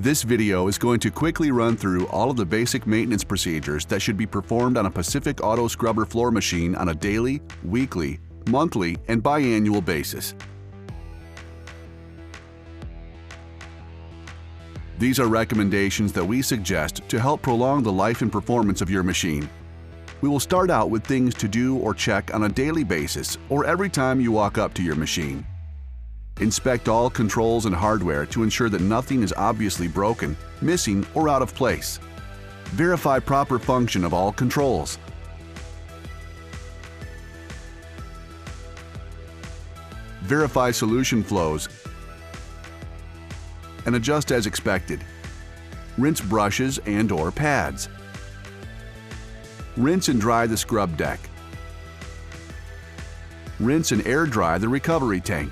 This video is going to quickly run through all of the basic maintenance procedures that should be performed on a Pacific Auto Scrubber floor machine on a daily, weekly, monthly, and biannual basis. These are recommendations that we suggest to help prolong the life and performance of your machine. We will start out with things to do or check on a daily basis or every time you walk up to your machine. Inspect all controls and hardware to ensure that nothing is obviously broken, missing, or out of place. Verify proper function of all controls. Verify solution flows and adjust as expected. Rinse brushes and/or pads. Rinse and dry the scrub deck. Rinse and air dry the recovery tank.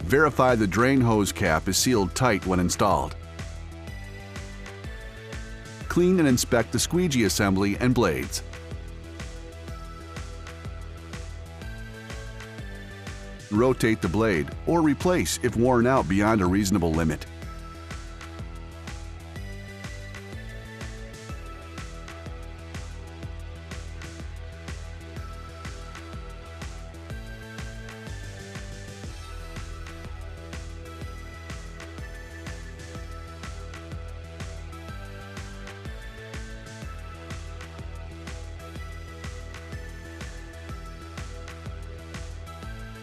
Verify the drain hose cap is sealed tight when installed. Clean and inspect the squeegee assembly and blades. Rotate the blade or replace if worn out beyond a reasonable limit.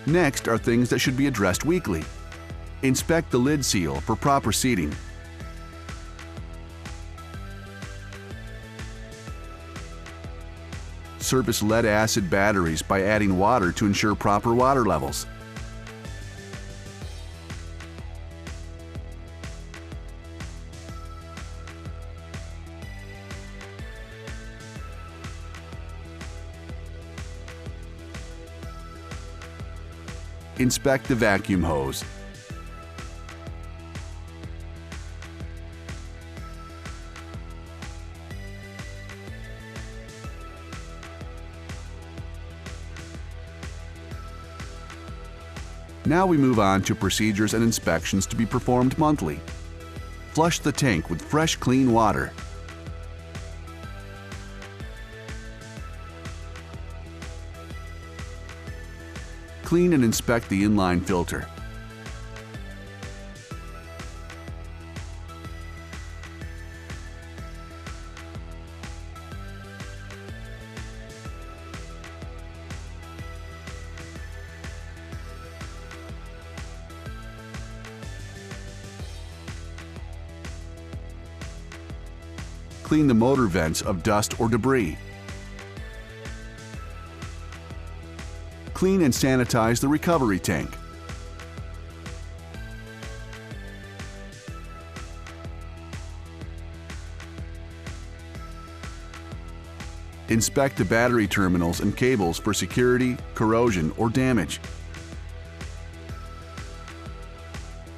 Next are things that should be addressed weekly. Inspect the lid seal for proper seating. Service lead-acid batteries by adding water to ensure proper water levels. Inspect the vacuum hose. Now we move on to procedures and inspections to be performed monthly. Flush the tank with fresh, clean water. Clean and inspect the inline filter. Clean the motor vents of dust or debris. Clean and sanitize the recovery tank. Inspect the battery terminals and cables for security, corrosion, or damage.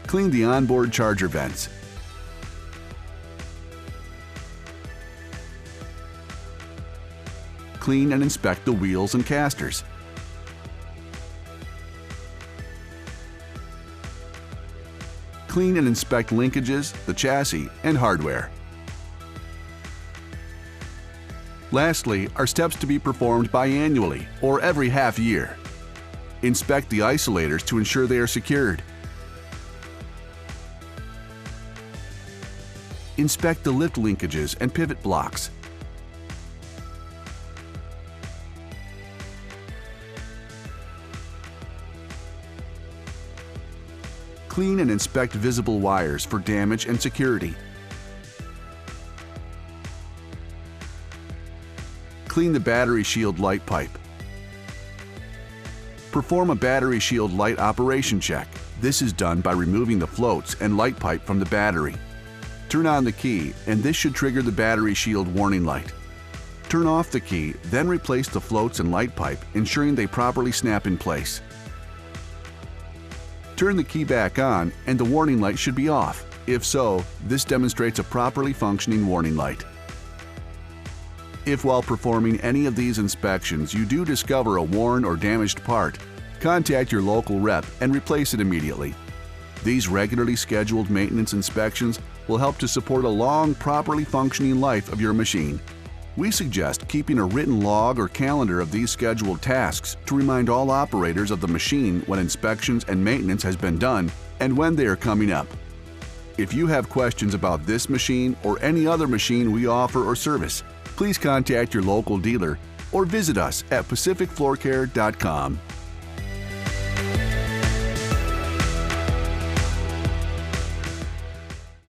Clean the onboard charger vents. Clean and inspect the wheels and casters. Clean and inspect linkages, the chassis, and hardware. Lastly, are steps to be performed biannually or every half year. Inspect the isolators to ensure they are secured. Inspect the lift linkages and pivot blocks. Clean and inspect visible wires for damage and security. Clean the battery shield light pipe. Perform a battery shield light operation check. This is done by removing the floats and light pipe from the battery. Turn on the key, and this should trigger the battery shield warning light. Turn off the key, then replace the floats and light pipe, ensuring they properly snap in place. Turn the key back on and the warning light should be off. If so, this demonstrates a properly functioning warning light. If while performing any of these inspections you do discover a worn or damaged part, contact your local rep and replace it immediately. These regularly scheduled maintenance inspections will help to support a long, properly functioning life of your machine. We suggest keeping a written log or calendar of these scheduled tasks to remind all operators of the machine when inspections and maintenance has been done and when they are coming up. If you have questions about this machine or any other machine we offer or service, please contact your local dealer or visit us at pacificfloorcare.com.